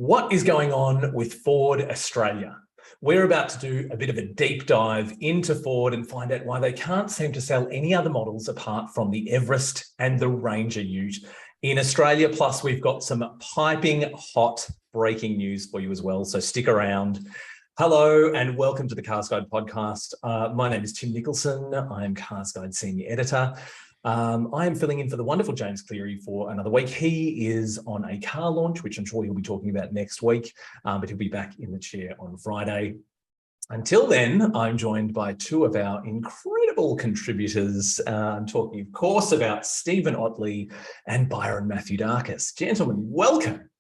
What is going on with Ford Australia? We're about to do a bit of a deep dive into Ford and find out why they can't seem to sell any other models apart from the Everest and the Ranger Ute in Australia. Plus, we've got some piping hot breaking news for you as well, so stick around. Hello and welcome to the CarsGuide Podcast. My name is Tim Nicholson. I'm CarsGuide Senior Editor. I am filling in for the wonderful James Cleary for another week. He is on a car launch, which I'm sure he'll be talking about next week, but he'll be back in the chair on Friday. Until then, I'm joined by two of our incredible contributors. I'm talking, of course, about Stephen Ottley and Byron Mathioudakis. Gentlemen, welcome.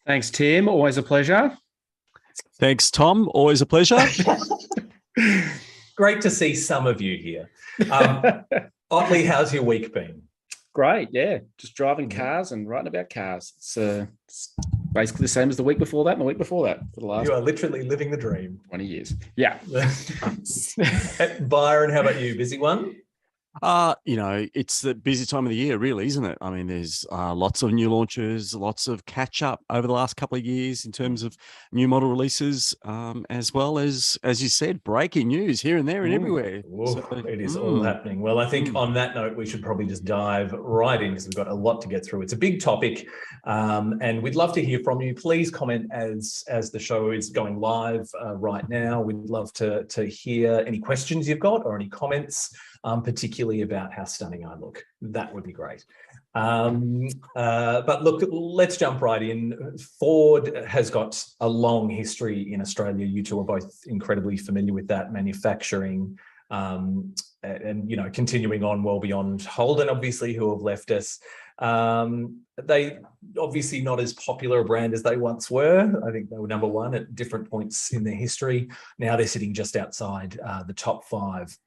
Thanks, Tim. Always a pleasure. Thanks, Tom. Always a pleasure. Great to see some of you here. Ottley, how's your week been? Great, yeah. Just driving cars and writing about cars. It's basically the same as the week before that and the week before that for the last. You are literally living the dream. 20 years. Yeah. Byron, how about you? Busy one? It's the busy time of the year, really, isn't it? I mean, there's lots of new launches, lots of catch up over the last couple of years in terms of new model releases, as well as you said, breaking news here and there and everywhere. So, it is all happening. Well, I think on that note, we should probably just dive right in because we've got a lot to get through. It's a big topic, and we'd love to hear from you. Please comment as the show is going live right now. We'd love to hear any questions you've got or any comments. Particularly about how stunning I look. That would be great. But look, let's jump right in. Ford has got a long history in Australia. You two are both incredibly familiar with that, manufacturing and continuing on well beyond Holden, obviously, who have left us. They obviously not as popular a brand as they once were. I think they were number one at different points in their history. Now they're sitting just outside the top five.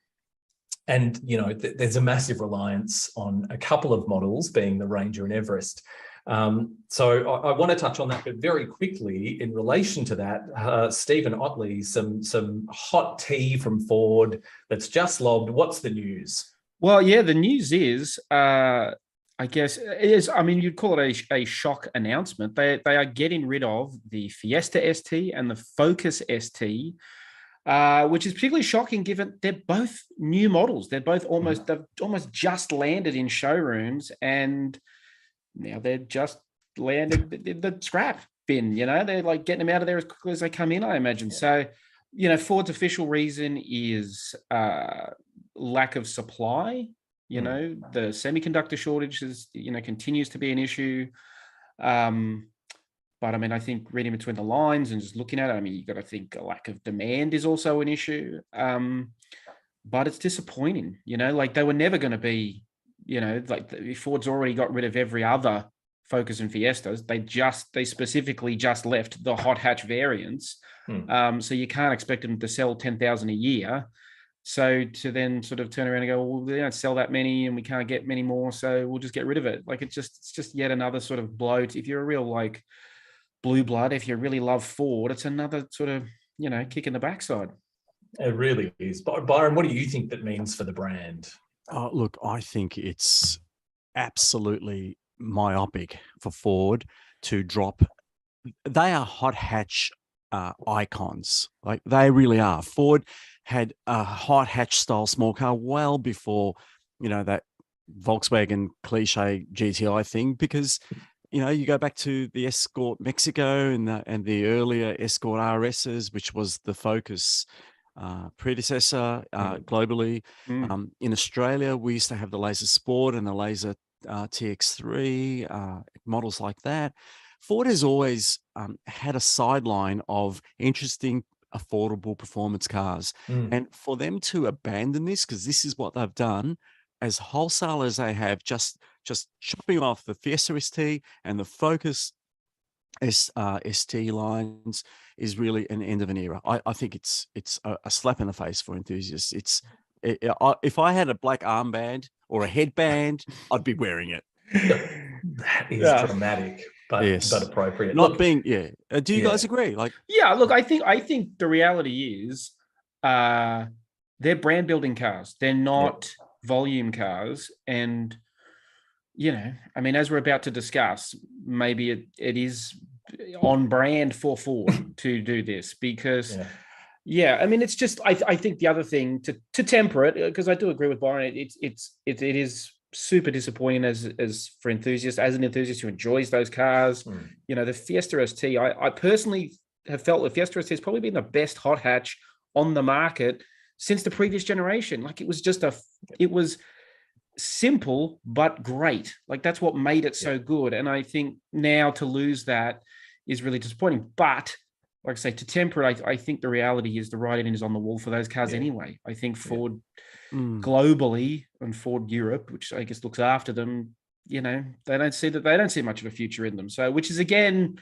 And, there's a massive reliance on a couple of models, being the Ranger and Everest. So I want to touch on that, but very quickly in relation to that, Stephen Ottley, some hot tea from Ford that's just lobbed. What's the news? Well, yeah, the news is, I guess, you'd call it a shock announcement. They are getting rid of the Fiesta ST and the Focus ST, which is particularly shocking given they're both new models. They're both they've almost just landed in showrooms and now they're just landed in the scrap bin. They're like getting them out of there as quickly as they come in, I imagine. So, Ford's official reason is lack of supply. The semiconductor shortage continues to be an issue. But I think reading between the lines and just looking at it, you've got to think a lack of demand is also an issue. But it's disappointing, like they were never going to be, Ford's already got rid of every other Focus and Fiestas. They specifically just left the hot hatch variants. So you can't expect them to sell 10,000 a year. So to then sort of turn around and go, well, they don't sell that many and we can't get many more. So we'll just get rid of it. Like it's just yet another sort of blow. If you're a real blue blood, if you really love Ford, it's another sort of, kick in the backside. It really is. Byron, what do you think that means for the brand? Look, I think it's absolutely myopic for Ford to drop. They are hot hatch icons. Like they really are. Ford had a hot hatch style small car well before, that Volkswagen cliche GTI thing, because you go back to the Escort Mexico and the earlier Escort RSs, which was the Focus predecessor globally. In Australia, we used to have the Laser Sport and the Laser TX3, models like that. Ford has always had a sideline of interesting, affordable performance cars. And for them to abandon this, because this is what they've done, as wholesale as they have, just chopping off the Fiesta ST and the Focus ST lines is really an end of an era. I think it's a slap in the face for enthusiasts. If I had a black armband or a headband, I'd be wearing it. That is dramatic, but appropriate. Do you guys agree? Look, I think the reality is they're brand building cars. They're not volume cars, and as we're about to discuss, maybe it is on brand for Ford to do this because. Yeah, I mean, it's just I think the other thing to temper it, because I do agree with Byron, it is super disappointing as for enthusiasts, as an enthusiast who enjoys those cars. You know, the Fiesta ST, I personally have felt the Fiesta ST has probably been the best hot hatch on the market since the previous generation. Like, it was simple but great. Like, that's what made it so good. And I think now to lose that is really disappointing. But like I say, to temper it, I think the reality is the writing is on the wall for those cars anyway. I think Ford globally and Ford Europe, which I guess looks after them, you know, they don't see much of a future in them. So, which is again,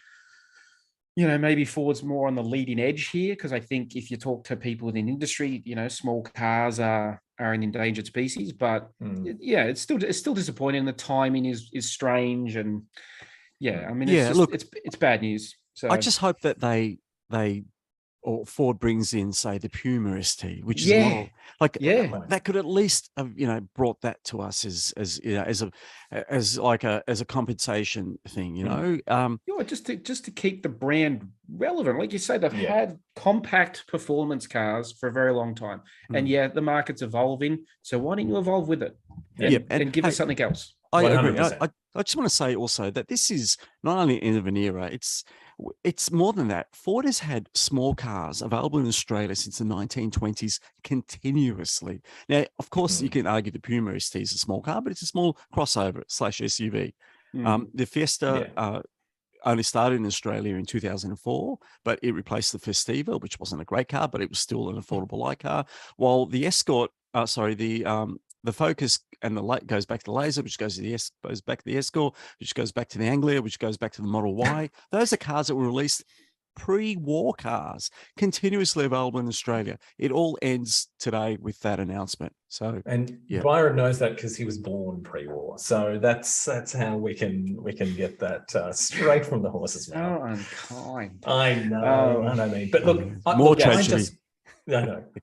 you know, maybe Ford's more on the leading edge here, because I think if you talk to people within industry, you know, small cars are an endangered species. But it's still disappointing. The timing is strange, and I mean, it's bad news. So I just hope that they or Ford brings in, say, the Puma ST, which is a model that could at least have, you know, brought that to us as you know, as a compensation thing, you know. Just to keep the brand relevant. Like you say, they've had compact performance cars for a very long time, and the market's evolving. So why don't you evolve with it? And give us something else. I agree. I just want to say also that this is not only the end of an era, it's more than that. Ford has had small cars available in Australia since the 1920s continuously. Now, of course, you can argue the Puma ST is a small car, but it's a small crossover / SUV. The Fiesta only started in Australia in 2004, but it replaced the Festiva, which wasn't a great car, but it was still an affordable light car. While the Escort, the Focus and the light goes back to the Laser, which goes back to the Escort, which goes back to the Anglia, which goes back to the Model Y. Those are cars that were released pre-war cars, continuously available in Australia. It all ends today with that announcement. So, and Byron knows that because he was born pre-war. So that's how we can get that straight from the horse's mouth. Oh, unkind. I know, I mean, but look,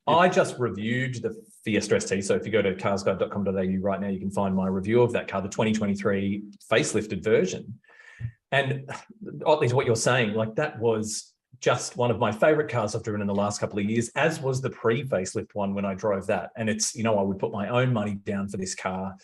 I just reviewed the Fiesta ST. So if you go to carsguide.com.au right now, you can find my review of that car, the 2023 facelifted version. And Ottley, to what you're saying, like, that was just one of my favorite cars I've driven in the last couple of years, as was the pre-facelift one when I drove that. And it's, you know, I would put my own money down for this car.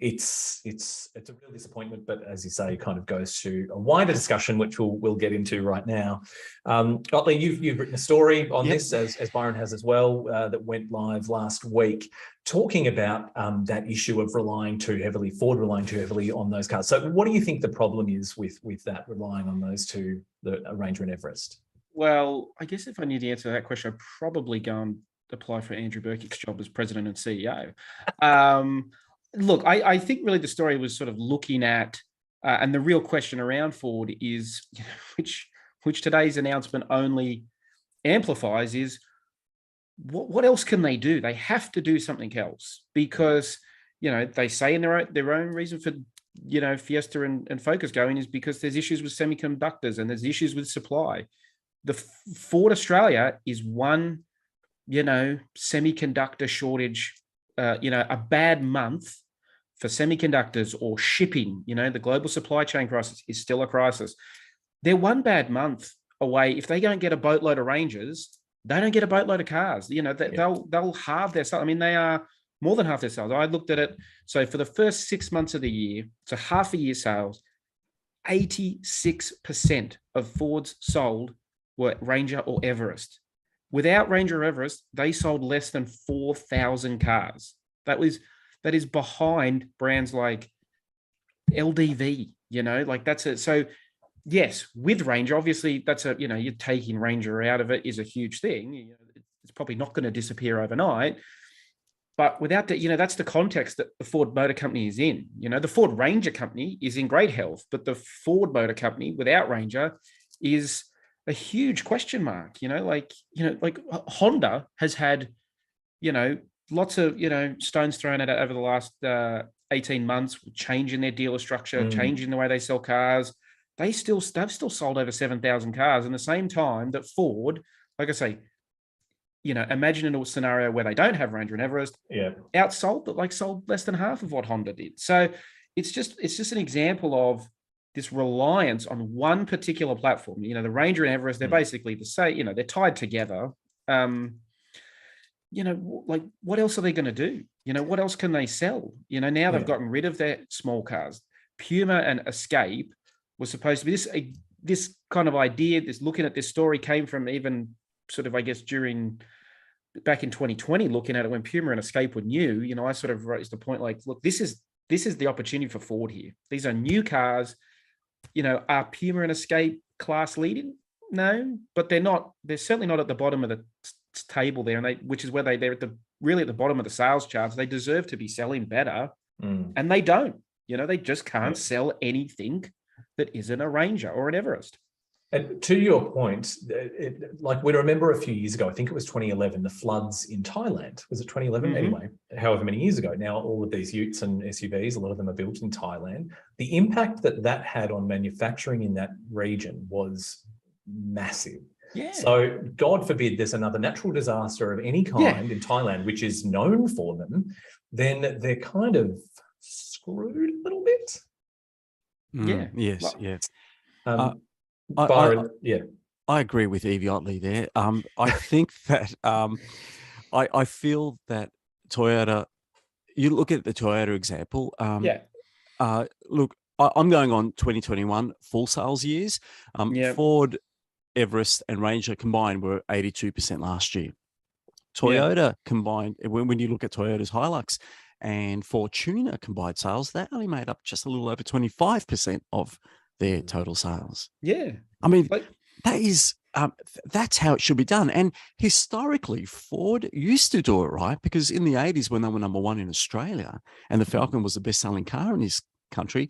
It's a real disappointment, but as you say, kind of goes to a wider discussion, which we'll get into right now. Ottley, you've written a story on this, as Byron has as well, that went live last week, talking about that issue of Ford relying too heavily on those cars. So what do you think the problem is with that, relying on those two, the Ranger and Everest? Well, I guess if I knew the answer to that question, I'd probably go and apply for Andrew Burkick's job as president and CEO. Look, I think really the story was sort of looking at, and the real question around Ford is, you know, which today's announcement only amplifies, is what else can they do? They have to do something else, because, you know, they say in their own reason for, you know, Fiesta and Focus going is because there's issues with semiconductors and there's issues with supply. The Ford Australia is one, you know, semiconductor shortage, you know, a bad month for semiconductors or shipping. You know, the global supply chain crisis is still a crisis. They're one bad month away. If they don't get a boatload of Rangers, they don't get a boatload of cars. You know, they'll halve their sales. I mean, they are more than half their sales. I looked at it. So for the first 6 months of the year, so half a year sales, 86% of Fords sold were Ranger or Everest. Without Ranger or Everest, they sold less than 4,000 cars. That is behind brands like LDV, you know, like that's it. So yes, with Ranger, obviously that's a, you know, you're taking Ranger out of it is a huge thing. You know, it's probably not going to disappear overnight, but without that, you know, that's the context that the Ford Motor Company is in. You know, the Ford Ranger Company is in great health, but the Ford Motor Company without Ranger is a huge question mark. You know, like Honda has had, you know, lots of, you know, stones thrown at it over the last 18 months, changing their dealer structure, changing the way they sell cars. They've still sold over 7,000 cars in the same time that Ford, like I say, you know, imagine a scenario where they don't have Ranger and Everest, outsold, but like sold less than half of what Honda did. So it's just an example of this reliance on one particular platform. You know, the Ranger and Everest, they're basically the same. You know, they're tied together. You know, like what else are they going to do? You know, what else can they sell? You know, now they've gotten rid of their small cars. Puma and Escape was supposed to be this kind of idea. This looking at this story came from even sort of, I guess, back in 2020, looking at it when Puma and Escape were new. You know, I sort of raised the point like, look, this is the opportunity for Ford here. These are new cars. You know, are Puma and Escape class leading? No, but they're not. They're certainly not at the bottom of the table there, and which is where they're really at the bottom of the sales charts. They deserve to be selling better, and they don't. You know, they just can't sell anything that isn't a Ranger or an Everest. And to your point, like we remember a few years ago, I think it was 2011, the floods in Thailand. Was it 2011? Anyway, however many years ago. Now, all of these utes and SUVs, a lot of them are built in Thailand. The impact that had on manufacturing in that region was massive. Yeah. So God forbid there's another natural disaster of any kind in Thailand, which is known for them, then they're kind of screwed a little bit. Yes. Byron, I agree with Evie Ottley there. I think that I feel that Toyota, you look at the Toyota example. Look, I'm going on 2021 full sales years. Ford, Everest and Ranger combined were 82% last year. Toyota combined, when you look at Toyota's HiLux and Fortuner combined sales, that only made up just a little over 25% of their total sales. Yeah. I mean, that is, that's how it should be done. And historically, Ford used to do it right, because in the 80s, when they were number one in Australia and the Falcon was the best-selling car in this country,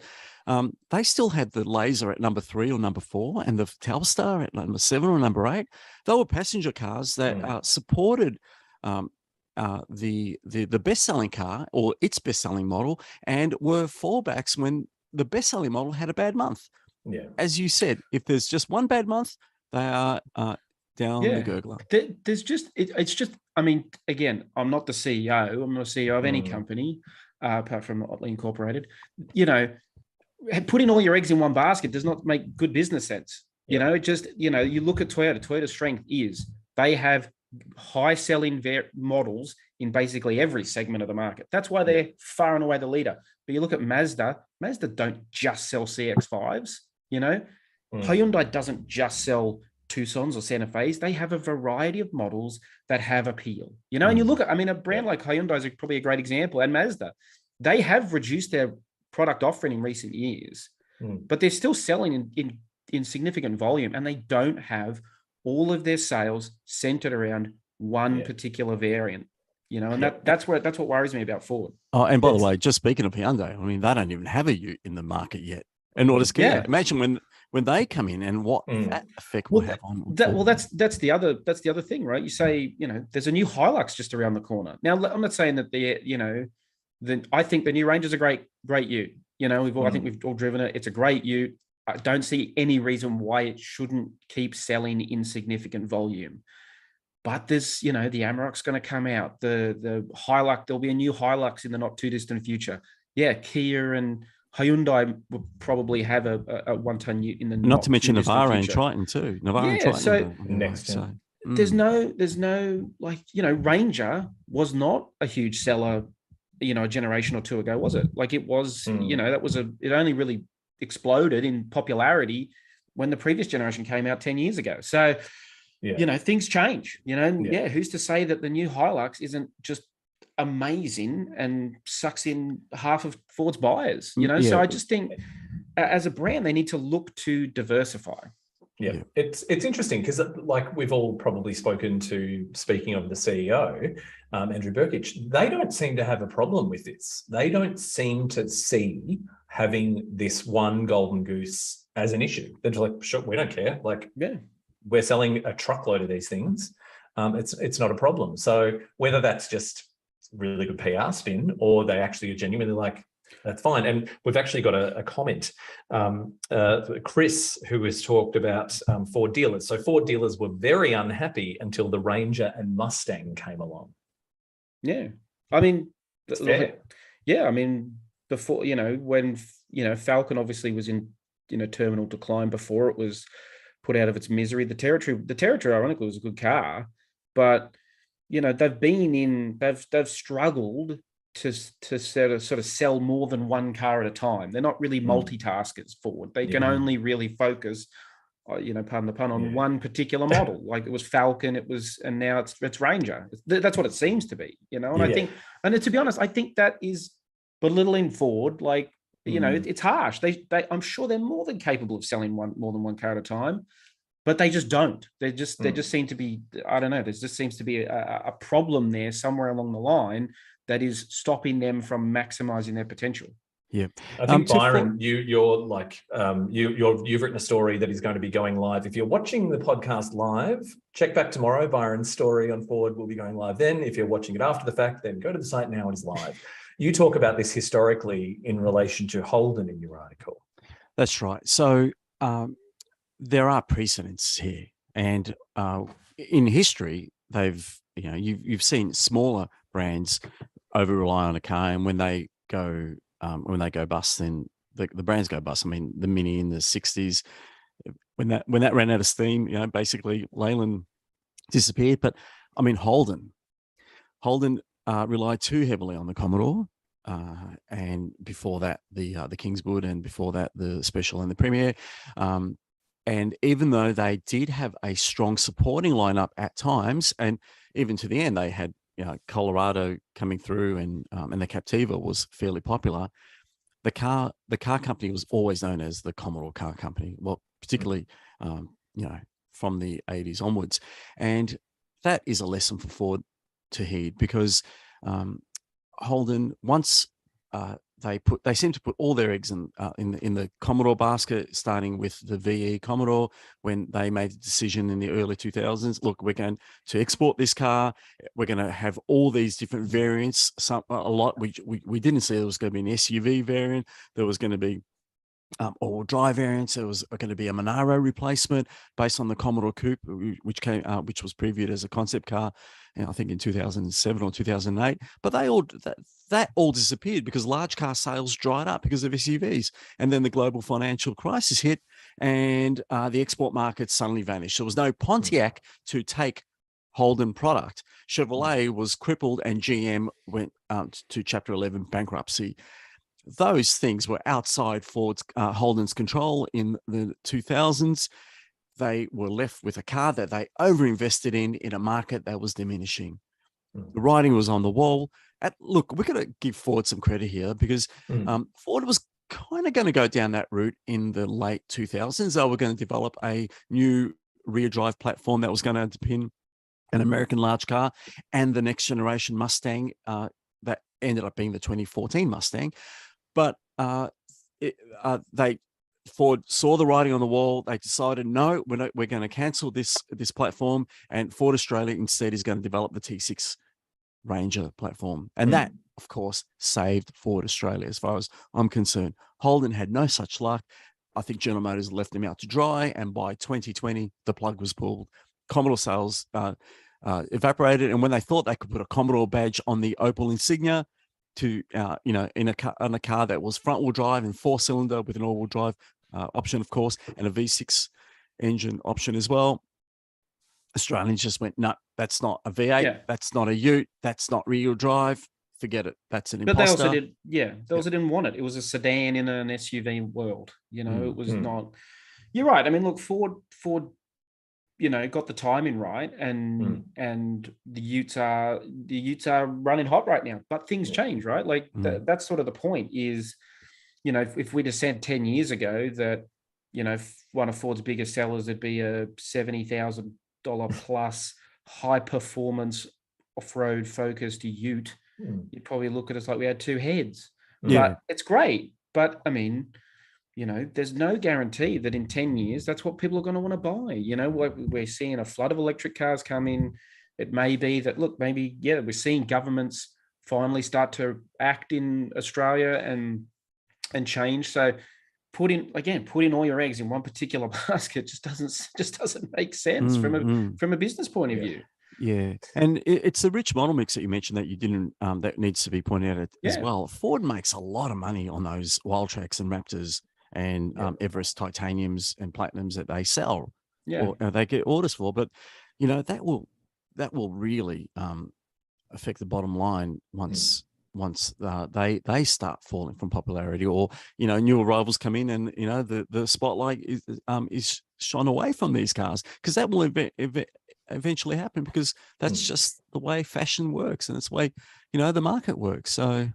they still had the Laser at number 3 or number 4 and the Telstar at number 7 or number 8. They were passenger cars that supported the best-selling car or its best-selling model, and were fallbacks when the best-selling model had a bad month. Yeah. As you said, if there's just one bad month, they are down the gurgler. There's just, it's just, I mean, again, I'm not the CEO. I'm not a CEO of any company, apart from Ottley Incorporated. You know, putting all your eggs in one basket does not make good business sense. You know, it just, you know, you look at Toyota. Toyota's strength is they have high selling models in basically every segment of the market. That's why they're far and away the leader. But you look at Mazda don't just sell CX-5s, you know. Hyundai doesn't just sell Tucson's or Santa Fe's. They have a variety of models that have appeal, you know. And you look at, I mean, a brand like Hyundai is probably a great example, and Mazda, they have reduced their product offering in recent years, but they're still selling in significant volume, and they don't have all of their sales centered around one particular variant, you know. And that's what worries me about Ford. Oh, and by the way, just speaking of Hyundai, I mean, they don't even have a Ute in the market yet, and nor does Kia. Imagine when they come in and what that effect will have on. That's the other thing, right? You say, you know, there's a new HiLux just around the corner. Now, I'm not saying that I think the new Ranger's a great Ute. You know, I think we've all driven it. It's a great Ute. I don't see any reason why it shouldn't keep selling in significant volume. But there's, you know, the Amarok's going to come out. The HiLux, there'll be a new HiLux in the not too distant future. Yeah, Kia and Hyundai will probably have a 1-ton Ute in the not to mention Navara and Triton too. Navara and Triton. So next, there's no like, you know, Ranger was not a huge seller, you know, a generation or two ago, was it? Like it was, you know, it only really exploded in popularity when the previous generation came out 10 years ago. So, you know, things change, you know, who's to say that the new HiLux isn't just amazing and sucks in half of Ford's buyers, you know? So I just think as a brand, they need to look to diversify. Yeah. It's interesting because like we've all probably speaking of the CEO, Andrew Burkich, they don't seem to have a problem with this. They don't seem to see having this one golden goose as an issue. They're just like, sure, we don't care. Like, we're selling a truckload of these things. It's not a problem. So whether that's just really good PR spin or they actually are genuinely like, that's fine. And we've actually got a comment. Chris, who has talked about Ford dealers. So Ford dealers were very unhappy until the Ranger and Mustang came along. Yeah. I mean, I mean, before, you know, when, you know, Falcon obviously was in terminal decline before it was put out of its misery. The Territory, ironically, was a good car, but they've struggled to sort of sell more than one car at a time. They're not really multitaskers. Ford. They can only really focus, pardon the pun, on one particular model. Like it was Falcon, and now it's Ranger. That's what it seems to be, And I think, and to be honest, I think that is belittling Ford. Like, it's harsh. I'm sure they're more than capable of selling more than one car at a time, but they just don't. They just seem to be, I don't know. There just seems to be a problem there somewhere along the line that is stopping them from maximizing their potential. Yeah, I think Byron, you've written a story that is going to be going live. If you're watching the podcast live, check back tomorrow. Byron's story on Ford will be going live then. If you're watching it after the fact, then go to the site now. It is live. You talk about this historically in relation to Holden in your article. That's right. So there are precedents here, and in history, you've seen smaller brands over rely on a car, and when they go bust, then the brands go bust. I mean, the Mini in the 60s, when that ran out of steam, basically Leyland disappeared. But I mean, Holden relied too heavily on the Commodore, and before that the Kingswood, and before that the Special and the Premier. And even though they did have a strong supporting lineup at times, and even to the end, they had Colorado coming through, and the Captiva was fairly popular. The car company was always known as the Commodore Car Company. Well, particularly from the 80s onwards, and that is a lesson for Ford to heed, because Holden, once they seem to put all their eggs in the Commodore basket, starting with the VE Commodore, when they made the decision in the early 2000s. Look, we're going to export this car. We're going to have all these different variants. A lot we didn't see there was going to be an SUV variant. There was going to be all drive variants. There was going to be a Monaro replacement based on the Commodore Coupe, which was previewed as a concept car, I think in 2007 or 2008. But that all disappeared because large car sales dried up because of SUVs, and then the global financial crisis hit, and the export market suddenly vanished. There was no Pontiac to take Holden product. Chevrolet was crippled, and GM went to Chapter 11 bankruptcy. Those things were outside Holden's control in the 2000s. They were left with a car that they overinvested in a market that was diminishing. The writing was on the wall. Look, we're going to give Ford some credit here, because Ford was kind of going to go down that route in the late 2000s. They were going to develop a new rear drive platform that was going to underpin an American large car and the next generation Mustang that ended up being the 2014 Mustang. But Ford saw the writing on the wall. They decided, no, we're going to cancel this platform, and Ford Australia instead is going to develop the T6 Ranger platform. And that, of course, saved Ford Australia as far as I'm concerned. Holden had no such luck. I think General Motors left him out to dry, and by 2020, the plug was pulled. Commodore sales evaporated, and when they thought they could put a Commodore badge on the Opel Insignia, in a car that was front-wheel drive and 4-cylinder with an all-wheel drive option, of course, and a V6 engine option as well, Australians just went, no, that's not a V8, that's not a Ute, that's not rear-wheel drive, forget it, that's an imposter. But they also didn't want it. It was a sedan in an SUV world. It was not. You're right. I mean, look, Ford got the timing right, and the Utes are running hot right now. But things change, right? Like that's sort of the point. Is if we'd have said 10 years ago that one of Ford's biggest sellers would be a $70,000 plus high performance off-road focused Ute, you'd probably look at us like we had two heads. But it's great. But I mean, there's no guarantee that in 10 years, that's what people are going to want to buy. We're seeing a flood of electric cars come in. It may be that, look, we're seeing governments finally start to act in Australia and change. So put in all your eggs in one particular basket just doesn't make sense from a business point of view. Yeah, and it's the rich model mix that you mentioned that you didn't that needs to be pointed out as well. Ford makes a lot of money on those Wildtraks and Raptors and Everest titaniums and platinums that they sell, or they get orders for. But that will really affect the bottom line once they start falling from popularity, or new arrivals come in, and the spotlight is shone away from these cars, because that will eventually happen, because that's just the way fashion works, and it's the way the market works. So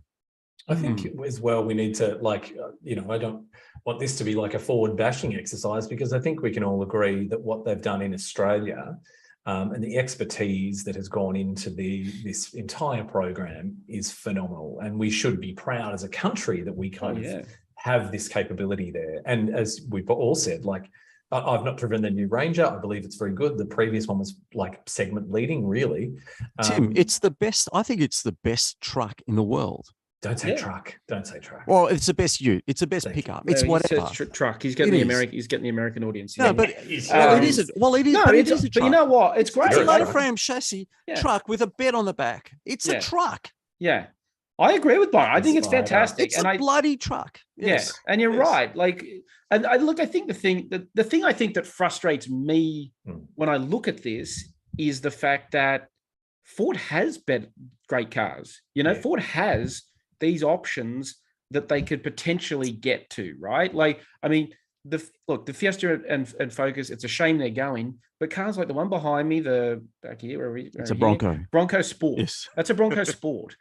I think as well, we need to, I don't want this to be like a Ford bashing exercise, because I think we can all agree that what they've done in Australia and the expertise that has gone into this entire program is phenomenal. And we should be proud as a country that we kind of have this capability there. And as we've all said, I've not driven the new Ranger. I believe it's very good. The previous one was segment leading, really. Tim, it's the best. I think it's the best truck in the world. Don't say truck. Don't say truck. Well, it's the best It's the best pickup. It's whatever. Truck. He's getting He's getting the American audience. No, but it isn't. Well, it is. No, it is a truck. But you know what? It's great. It's a low frame chassis truck with a bed on the back. It's a truck. Yeah, I agree with Byron. I think it's fantastic. It's a bloody truck. Yes. Yeah, and you're right. I think the thing I think that frustrates me when I look at this is the fact that Ford has great cars. Ford has these options that they could potentially get to, right? The Fiesta and Focus, it's a shame they're going, but cars like the one behind me, it's a Bronco. Bronco Sport. Yes. That's a Bronco Sport.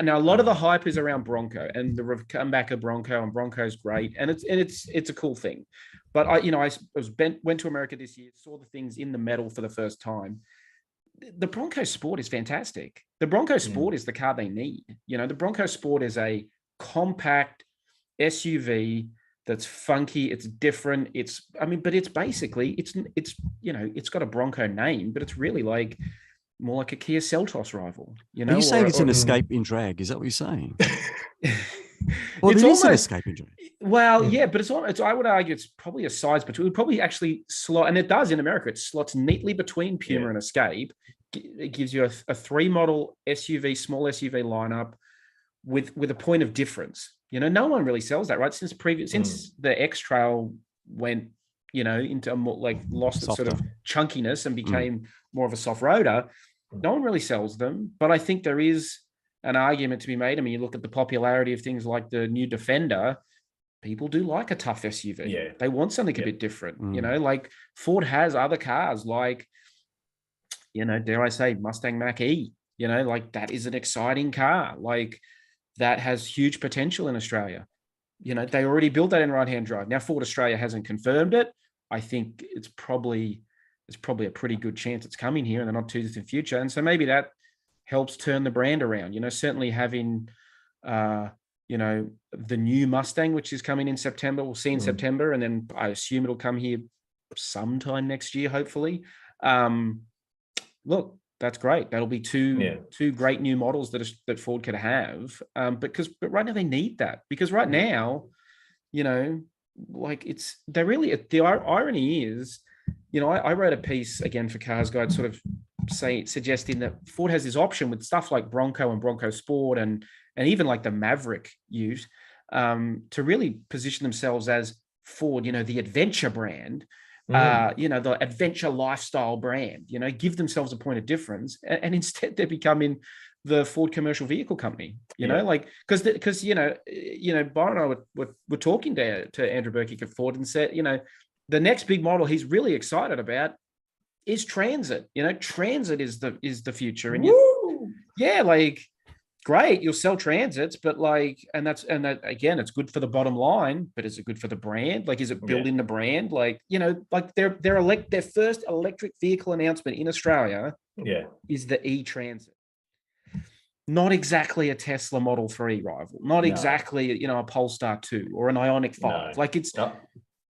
Now, a lot of the hype is around Bronco and the comeback of Bronco, and Bronco's great, and it's a cool thing. But went to America this year, saw the things in the metal for the first time. The Bronco Sport is fantastic. The Bronco Sport is the car they need. The Bronco Sport is a compact SUV that's funky. It's different. But it's basically, it's got a Bronco name, but it's really more like a Kia Seltos rival. Are you saying it's an escape in drag? Is that what you're saying? Well, it is an escape in drag. Well, yeah, but it's. I would argue it's probably a size between. It would probably actually slot, and it does in America. It slots neatly between Puma and Escape. It gives you a 3-model SUV, small SUV lineup with a point of difference. No one really sells that, right? Since the X Trail went, into a more lost its sort of chunkiness and became more of a soft roader. No one really sells them, but I think there is an argument to be made. I mean, you look at the popularity of things like the new Defender. People do like a tough SUV. Yeah. They want something a bit different. Ford has other cars dare I say, Mustang Mach-E. That is an exciting car. That has huge potential in Australia. They already built that in right-hand drive. Now, Ford Australia hasn't confirmed it. I think it's probably a pretty good chance it's coming here in the not too distant future. And so maybe that helps turn the brand around. Certainly having, the new Mustang, which is coming in September, we'll see in September. And then I assume it'll come here sometime next year, hopefully. Look, that's great. That'll be two great new models that Ford could have. But right now they need that, because right now, the irony is, I wrote a piece again for CarsGuide, sort of suggesting that Ford has this option with stuff like Bronco and Bronco Sport and even like the Maverick Ute to really position themselves as Ford, the adventure brand. The adventure lifestyle brand, give themselves a point of difference, and instead they're becoming the Ford commercial vehicle company, because Byron and I were talking to Andrew Burkick at Ford and said, the next big model he's really excited about is Transit. Transit is the future. And great, you'll sell Transits, but that again, it's good for the bottom line, but is it good for the brand? Is it building the brand? Their first electric vehicle announcement in Australia is the e-Transit. Not exactly a Tesla Model 3 rival, not exactly, a Polestar 2 or an Ioniq 5. No.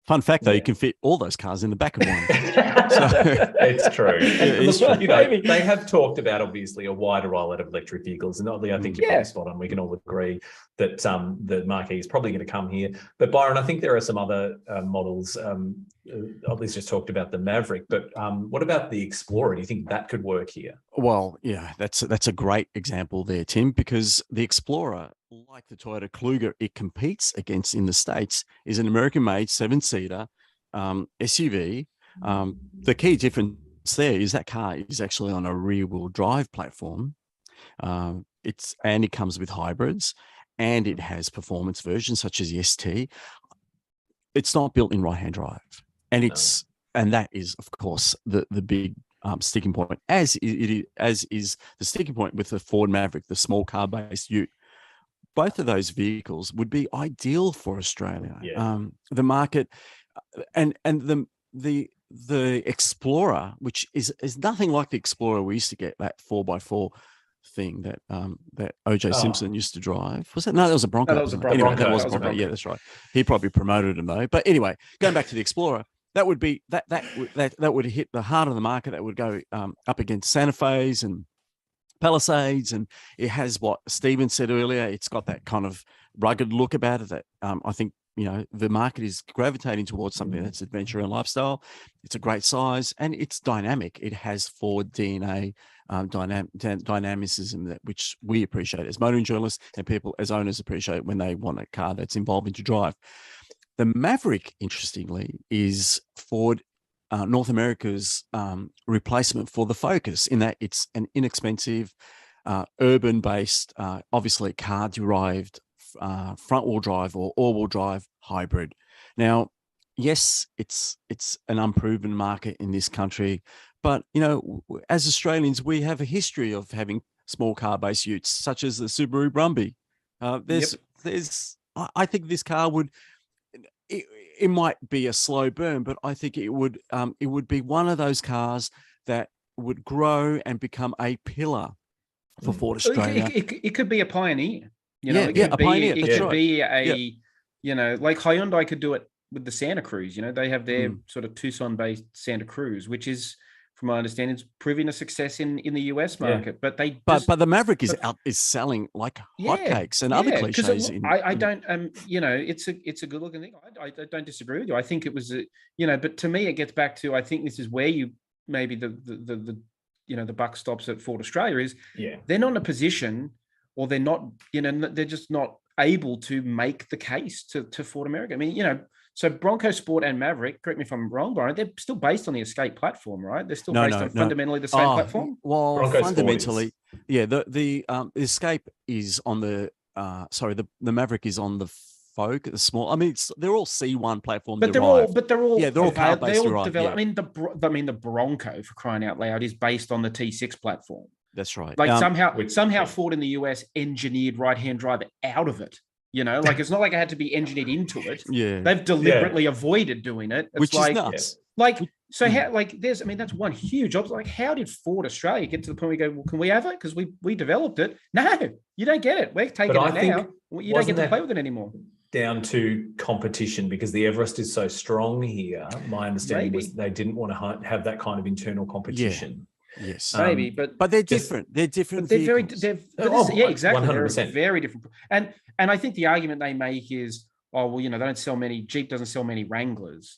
Fun fact, though, you can fit all those cars in the back of one. It's true. It's true. They have talked about, obviously, a wider rollout of electric vehicles. And I think you're spot on. We can all agree that the Mach-E is probably going to come here. But Byron, I think there are some other models, Otley's just talked about the Maverick, but what about the Explorer? Do you think that could work here? Well, yeah, that's a great example there, Tim, because the Explorer, like the Toyota Kluger, it competes against in the States, is an American-made 7-seater SUV. The key difference there is that car is actually on a rear-wheel drive platform. It comes with hybrids, and it has performance versions such as the ST. It's not built in right-hand drive, and that is, of course, the big sticking point, as is the sticking point with the Ford Maverick, the small car-based ute. Both of those vehicles would be ideal for Australia. Yeah. The market and the Explorer, which is nothing like the Explorer we used to get, that 4x4 thing that OJ Simpson used to drive. Was that? No, that was a Bronco. No, that was a Bronco. Anyway, Bronco. that was a Bronco. Yeah, that's right. He probably promoted him though. But anyway, going back to the Explorer, that would be that would hit the heart of the market. That would go up against Santa Fe's and Palisades, and it has what Stephen said earlier. It's got that kind of rugged look about it that I think the market is gravitating towards something that's adventure and lifestyle. It's a great size and it's dynamic. It has Ford DNA, dynamicism which we appreciate as motoring journalists and people as owners appreciate when they want a car that's involving to drive. The Maverick, interestingly, is Ford North America's replacement for the Focus, in that it's an inexpensive, urban-based, obviously car-derived front-wheel drive or all-wheel drive hybrid. Now, yes, it's an unproven market in this country, but as Australians, we have a history of having small car-based utes, such as the Subaru Brumby. I think this car would. It might be a slow burn, but I think it would be one of those cars that would grow and become a pillar for Ford Australia. It could be a pioneer. A pioneer. It could be a, like Hyundai could do it with the Santa Cruz. They have their sort of Tucson-based Santa Cruz, which is, from my understanding, it's proving a success in the US market. But the Maverick is selling like hotcakes, and other cliches. I don't, it's a good looking thing. I don't disagree with you. I think it was, but to me, it gets back to, I think this is where maybe the buck stops at Ford Australia is they're not in a position, or they're not, they're just not able to make the case to Ford America. I mean, so Bronco Sport and Maverick, correct me if I'm wrong, Byron, they're still based on the Escape platform, right? They're still based on fundamentally the same platform? Well, Bronco fundamentally, the Escape is on the, the Maverick is on the Focus, the small. I mean, they're all C1 platform. But they're all car-based. Developed. Yeah. I mean, the Bronco, for crying out loud, is based on the T6 platform. That's right. Like somehow Ford in the US engineered right-hand drive out of it. It's not like it had to be engineered into it. Yeah, they've deliberately avoided doing it. Which is nuts. That's one huge job. Like, how did Ford Australia get to the point where we go, well, can we have it? Because we developed it. No, you don't get it. We're taking it now. You don't get to play with it anymore. Down to competition, because the Everest is so strong here. My understanding was they didn't want to have that kind of internal competition. Yes, maybe, but they're different. They're different. They're exactly. 100%. They're very different. And I think the argument they make is, they don't sell many. Jeep doesn't sell many Wranglers.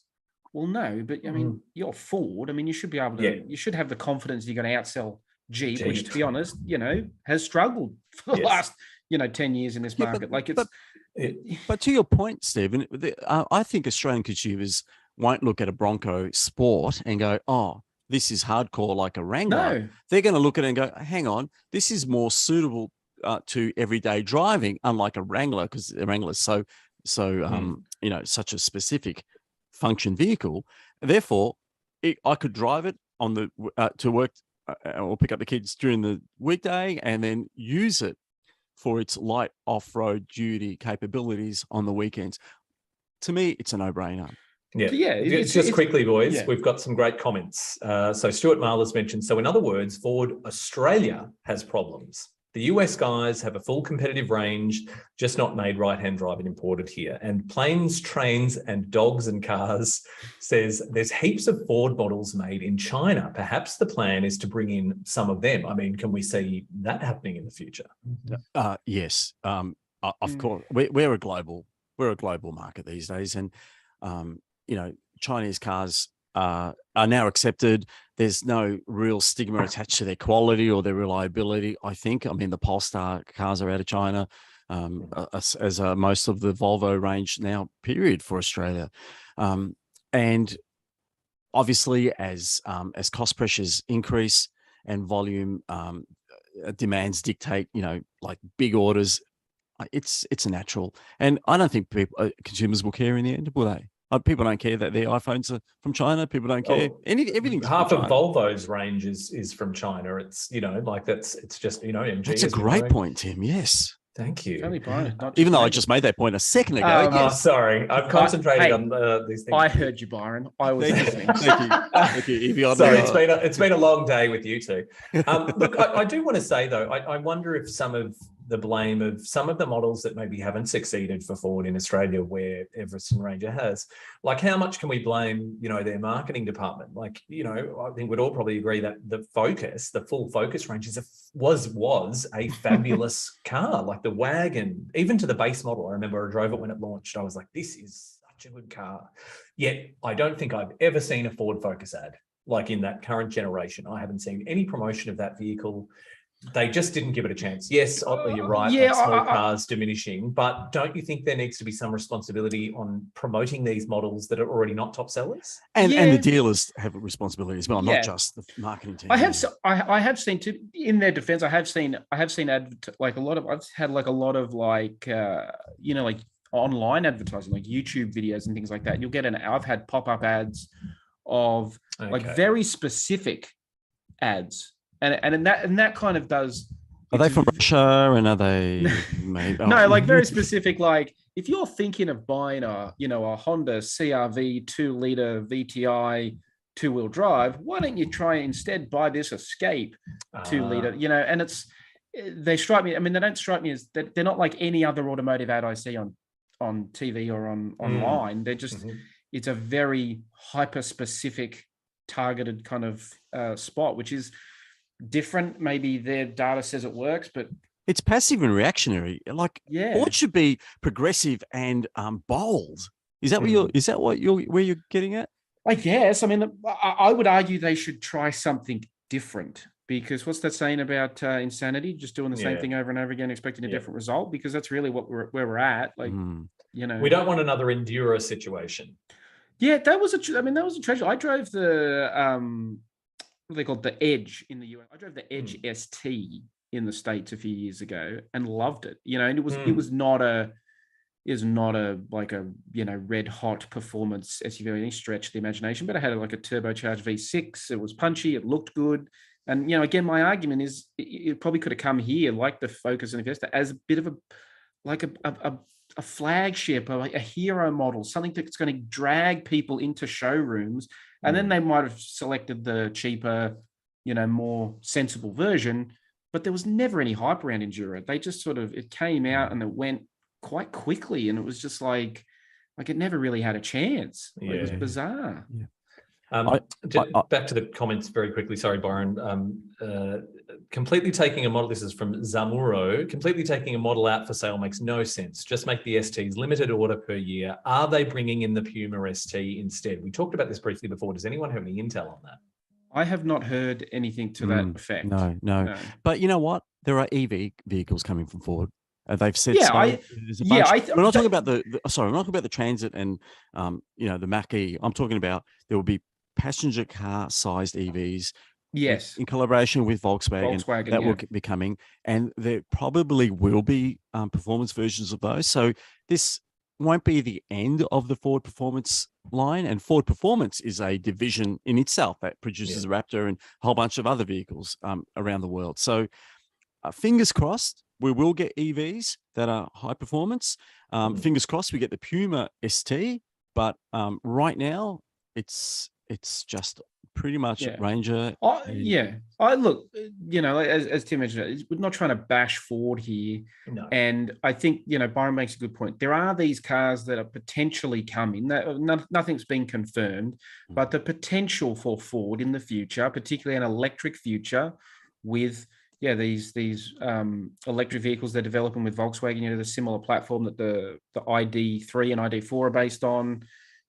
Well, no, but I mean, you're Ford. I mean, you should be able to. You should have the confidence you're going to outsell Jeep, which, to be honest, has struggled for the last 10 years in this market. But to your point, Stephen, I think Australian consumers won't look at a Bronco Sport and go, "Oh, this is hardcore like a Wrangler." No. They're going to look at it and go, "Hang on, this is more suitable to everyday driving, unlike a Wrangler, because the Wrangler is so such a specific function vehicle. Therefore, I could drive it on the to work or pick up the kids during the weekday, and then use it for its light off-road duty capabilities on the weekends." To me, it's a no-brainer. It's just quickly, boys, we've got some great comments. So Stuart Marler's mentioned, so in other words, Ford Australia has problems. The US guys have a full competitive range, just not made right-hand drive and imported here. And Planes, Trains and Dogs and Cars says there's heaps of Ford models made in China. Perhaps the plan is to bring in some of them. I mean, can we see that happening in the future? Yes, of course. We're a global market these days, and Chinese cars are now accepted. There's no real stigma attached to their quality or their reliability, I think. I mean, the Polestar cars are out of China, as most of the Volvo range now, period, for Australia. And obviously, as cost pressures increase and volume demands dictate, like big orders, it's a natural. And I don't think consumers will care in the end, will they? People don't care that their iPhones are from China. People don't care. Everything's half from of China. Volvo's range is from China. It's it's just MG. That's a great point, Tim. Yes. Thank you. Only Byron, Even though I just made that point a second ago. Oh, yes. sorry. I've concentrated on these things. I heard you, Byron. I was listening. Thank you. Evie, sorry, it's been a long day with you two. Look, I do want to say though, I wonder if some of the blame of some of the models that maybe haven't succeeded for Ford in Australia, where Everest and Ranger has, like how much can we blame, their marketing department? Like, I think we'd all probably agree that the full Focus range was a fabulous car, like the wagon, even to the base model. I remember I drove it when it launched. I was like, this is such a good car. Yet I don't think I've ever seen a Ford Focus ad like in that current generation. I haven't seen any promotion of that vehicle. They just didn't give it a chance. Yes, Ottley, you're right. Yeah, small cars diminishing, but don't you think there needs to be some responsibility on promoting these models that are already not top sellers? And the dealers have a responsibility as well, not just the marketing team. I have seen, in their defense, I've had like a lot of like online advertising, like YouTube videos and things like that. I've had pop-up ads of like very specific ads. And that kind of does. Are they from Russia, and are they maybe? No, like very specific. Like if you're thinking of buying a Honda CRV 2-liter VTI 2-wheel drive, why don't you try instead buy this Escape 2-liter? And they strike me. I mean, they don't strike me as they're not like any other automotive ad I see on TV or online. They're just it's a very hyper specific, targeted kind of spot, which is different. Maybe their data says it works, but it's passive and reactionary. Like, Ford should be progressive and bold. Is that where you're getting at? I guess. I mean, I would argue they should try something different, because what's that saying about insanity? Just doing the same thing over and over again, expecting a different result, because that's really where we're at. Like, we don't want another Enduro situation. Yeah, that was a treasure. I drove the they called the Edge in the US. I drove the Edge ST in the States a few years ago and loved it. And it was not a red hot performance SUV, any stretch of the imagination, but it had like a turbocharged V6. It was punchy. It looked good. And again, my argument is it probably could have come here, like the Focus and Fiesta, as a bit of a flagship, a hero model, something that's going to drag people into showrooms. And then they might have selected the cheaper, more sensible version, but there was never any hype around Enduro. They just it came out and it went quite quickly. And it was just like it never really had a chance. Yeah. It was bizarre. Yeah. Back to the comments very quickly. Sorry, Byron. Completely taking a model, this is from Zamuro, completely taking a model out for sale makes no sense. Just make the STs limited order per year. Are they bringing in the Puma ST instead? We talked about this briefly before. Does anyone have any intel on that? I have not heard anything to that effect. No. But you know what? There are EV vehicles coming from Ford. They've said there's a bunch. We're not talking about we're not talking about the Transit and the Mach-E. I'm talking about there will be passenger car sized EVs. Yes, in collaboration with Volkswagen that will be coming, and there probably will be performance versions of those. So this won't be the end of the Ford Performance line, and Ford Performance is a division in itself that produces a Raptor and a whole bunch of other vehicles around the world. So fingers crossed, we will get EVs that are high performance. Fingers crossed we get the Puma ST, but right now it's just pretty much Ranger. I look, as Tim mentioned, we're not trying to bash Ford here. No. And I think, Byron makes a good point. There are these cars that are potentially coming. Nothing's been confirmed, but the potential for Ford in the future, particularly an electric future with these electric vehicles they're developing with Volkswagen, the similar platform that the ID3 and ID4 are based on.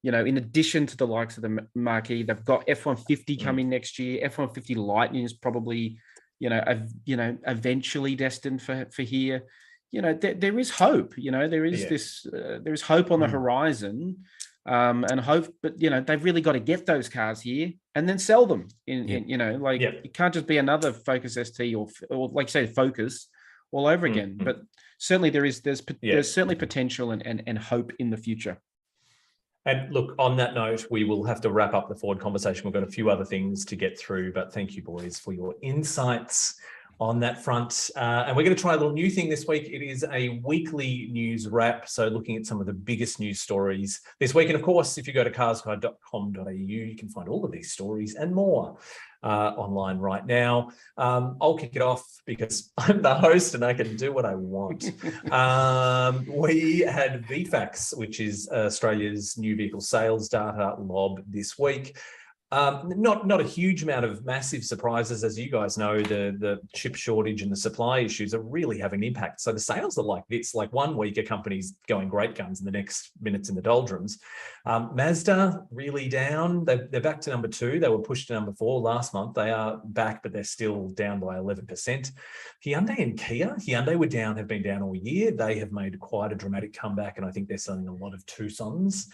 in addition to the likes of the marquee, they've got F-150 coming next year. F-150 Lightning is probably, eventually destined for here. There is hope. There is there is hope on the horizon, and hope. But they've really got to get those cars here and then sell them. It can't just be another Focus ST or like you say, Focus all over again. But certainly there's certainly potential and hope in the future. And look, on that note, we will have to wrap up the Ford conversation. We've got a few other things to get through, but thank you, boys, for your insights on that front. And we're going to try a little new thing this week. It is a weekly news wrap. So looking at some of the biggest news stories this week. And of course, if you go to carsguide.com.au, you can find all of these stories and more online right now. I'll kick it off because I'm the host and I can do what I want. We had VFAX, which is Australia's new vehicle sales data lob this week. Not a huge amount of massive surprises. As you guys know, the chip shortage and the supply issues are really having an impact. So the sales are like this, like 1 week a company's going great guns and the next minute's in the doldrums. Mazda really down. They're back to number 2. They were pushed to number 4 last month. They are back, but they're still down by 11%. Hyundai and Kia. Hyundai have been down all year. They have made quite a dramatic comeback, and I think they're selling a lot of Tucsons.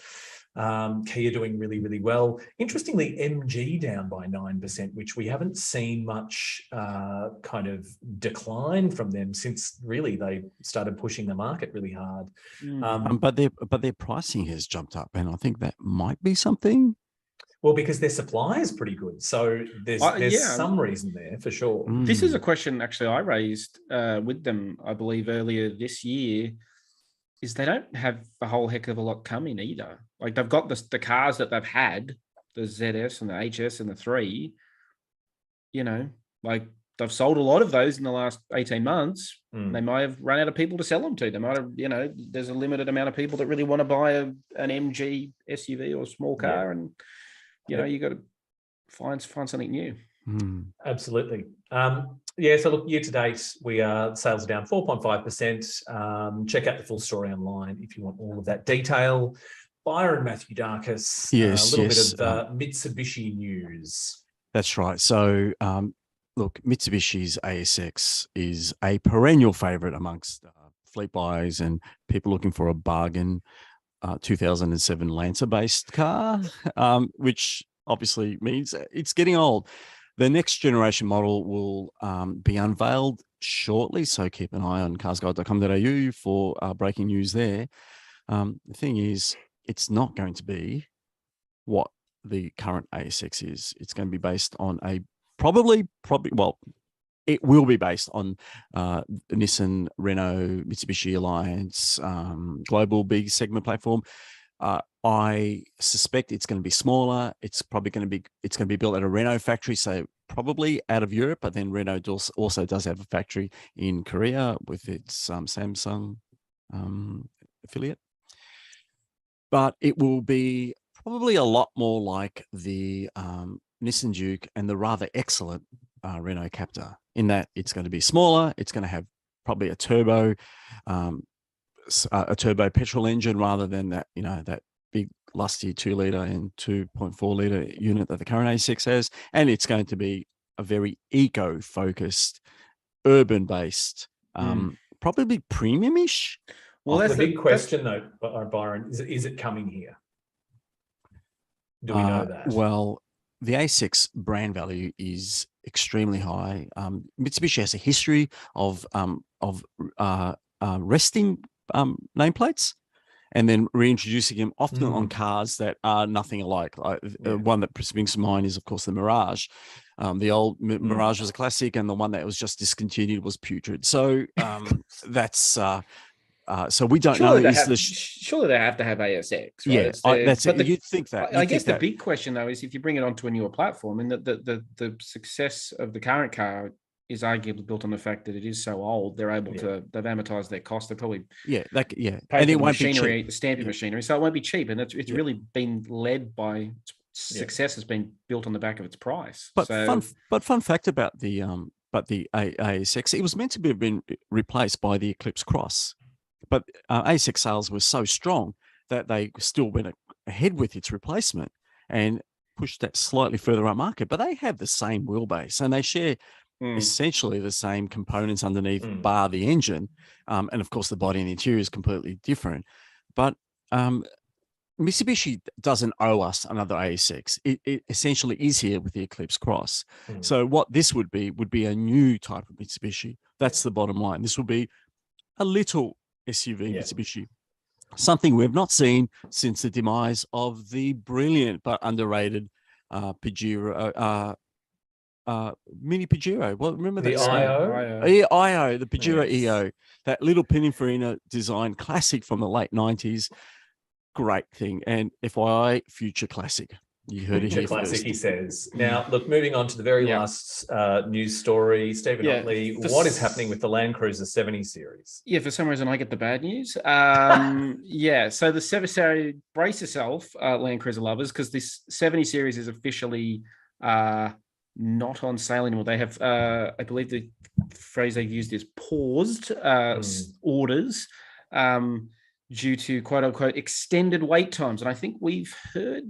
Kia doing really, really well. Interestingly, MG down by 9%, which we haven't seen much kind of decline from them since really they started pushing the market really hard. But their pricing has jumped up, and I think that might be something. Well, because their supply is pretty good, so there's some reason there for sure. This is a question actually I raised with them, I believe, earlier this year. Is they don't have a whole heck of a lot coming either. Like they've got the cars that they've had, the ZS and the HS and the 3, like they've sold a lot of those in the last 18 months. They might have run out of people to sell them to. They might have, there's a limited amount of people that really want to buy an MG SUV or small car. And, you got to find something new. Absolutely. So look, year to date, sales are down 4.5%. Check out the full story online if you want all of that detail. Byron Mathioudakis, a little bit of Mitsubishi news. That's right. So, look, Mitsubishi's ASX is a perennial favourite amongst fleet buyers and people looking for a bargain 2007 Lancer-based car, which obviously means it's getting old. The next generation model will be unveiled shortly, so keep an eye on carsguide.com.au for breaking news there. The thing is, it's not going to be what the current ASX is. It's going to be based on it will be based on Nissan, Renault, Mitsubishi Alliance, global big segment platform. I suspect it's going to be smaller. It's going to be built at a Renault factory, so probably out of Europe. But then Renault also does have a factory in Korea with its Samsung affiliate. But it will be probably a lot more like the Nissan Duke and the rather excellent Renault Captur, in that it's going to be smaller. It's going to have probably a turbo petrol engine rather than that big lusty 2-litre and 2.4-litre unit that the current A6 has. And it's going to be a very eco-focused, urban-based, probably premium-ish. Well, that's the big question, though, Byron. Is it coming here? Do we know that? Well, the A6 brand value is extremely high. Mitsubishi has a history of resting nameplates and then reintroducing them often on cars that are nothing alike. One that springs to mind is, of course, the Mirage. The old Mirage was a classic, and the one that was just discontinued was putrid. So that's so we don't know. Surely they have to have ASX. Right? Yeah, that's it. You'd think that. I guess the big question, though, is if you bring it onto a newer platform, and the success of the current car is arguably built on the fact that it is so old. They're able to, they've amortized their cost. They're probably pay and it won't machinery, the stamping machinery, so it won't be cheap. And it's really been led by success has been built on the back of its price. But fun fact about the ASX, it was meant to have been replaced by the Eclipse Cross, but ASX sales were so strong that they still went ahead with its replacement and push that slightly further up market. But they have the same wheelbase and they share essentially the same components underneath, bar the engine. And of course, the body and the interior is completely different. But Mitsubishi doesn't owe us another ASX. It essentially is here with the Eclipse Cross. So what this would be a new type of Mitsubishi. That's the bottom line. This would be a little SUV Mitsubishi, something we've not seen since the demise of the brilliant but underrated Pajero, Mini Pajero. Well, remember the that IO? Yeah, IO, the Pajero EO, that little Pininfarina design classic from the late 90s. Great thing. And FYI, future classic. You heard it here Classic, first. he says. Now, look, moving on to the very last news story. Stephen Ottley, what is happening with the Land Cruiser 70 series? Yeah, for some reason I get the bad news. So the 70 series, brace yourself, Land Cruiser lovers, because this 70 series is officially not on sale anymore. They have, I believe the phrase they've used is paused orders due to quote unquote extended wait times. And I think we've heard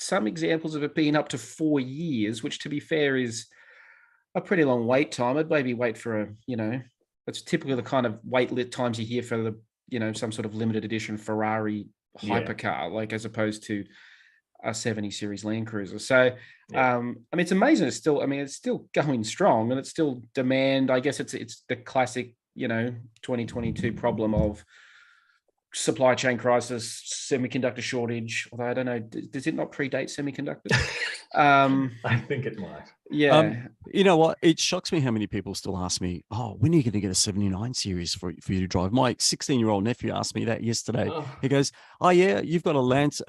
some examples of it being up to 4 years, which to be fair is a pretty long wait time. I'd maybe wait for that's typically the kind of wait lit times you hear for the, some sort of limited edition Ferrari hypercar, like as opposed to a 70 series Land Cruiser. So, it's amazing. It's still going strong and it's still demand. I guess it's the classic, 2022 problem of supply chain crisis, semiconductor shortage. Although I don't know, does it not predate semiconductors? I think it might. Yeah. You know what? It shocks me how many people still ask me, "Oh, when are you going to get a 79 series for you to drive?" My 16-year-old nephew asked me that yesterday. He goes, "Oh yeah, you've got a Land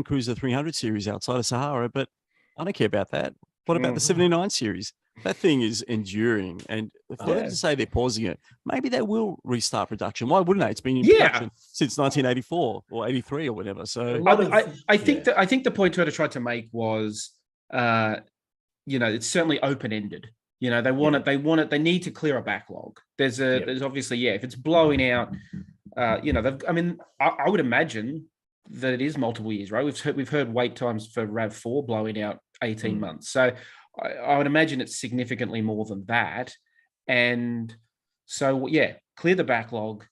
Cruiser 300 series outside of Sahara, but I don't care about that. What about the 79 series?" That thing is enduring, and if they to say they're pausing it, maybe they will restart production. Why wouldn't they? It's been in production since 1984 or 83 or whatever. So I think the point Toyota tried to make was, it's certainly open ended. They want it. They need to clear a backlog. There's obviously if it's blowing out, I would imagine that it is multiple years, right? We've heard wait times for RAV4 blowing out 18 months. So I would imagine it's significantly more than that. And so, clear the backlog,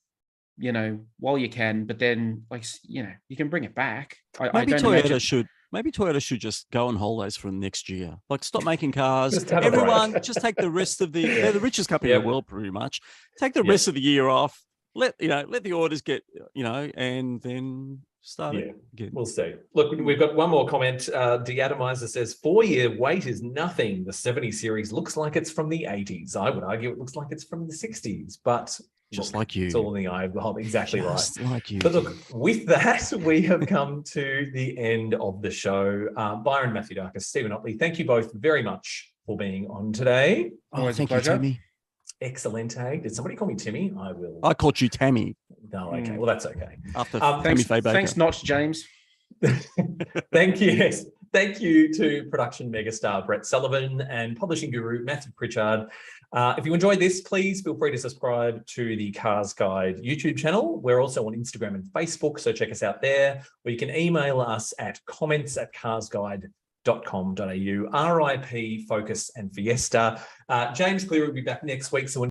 while you can, but then you can bring it back. Maybe Toyota should just go on holidays for next year. Like, stop making cars. Everyone just take the rest of they're the richest company in the world pretty much. Take the rest of the year off. Let the orders get, and then start it again. We'll see. Look, we've got one more comment. De-Atomizer says 4-year wait is nothing. The 70 series looks like it's from the 80s. I would argue it looks like it's from the 60s, but just like you. It's all in the eye of the beholder. Exactly just right. Like you. But look, with that, we have come to the end of the show. Byron Mathioudakis, Stephen Ottley, thank you both very much for being on today. Always thank you, Timmy. Excellente. Did somebody call me Timmy? I called you Tammy. No, okay. Well, that's okay. After thanks, Notch James. Thank you. Yes. Thank you to production megastar Brett Sullivan and publishing guru Matthew Pritchard. If you enjoyed this, please feel free to subscribe to the Cars Guide YouTube channel. We're also on Instagram and Facebook, so check us out there. Or you can email us at comments@carsguide.com.au. RIP, Focus and Fiesta. James Cleary will be back next week. So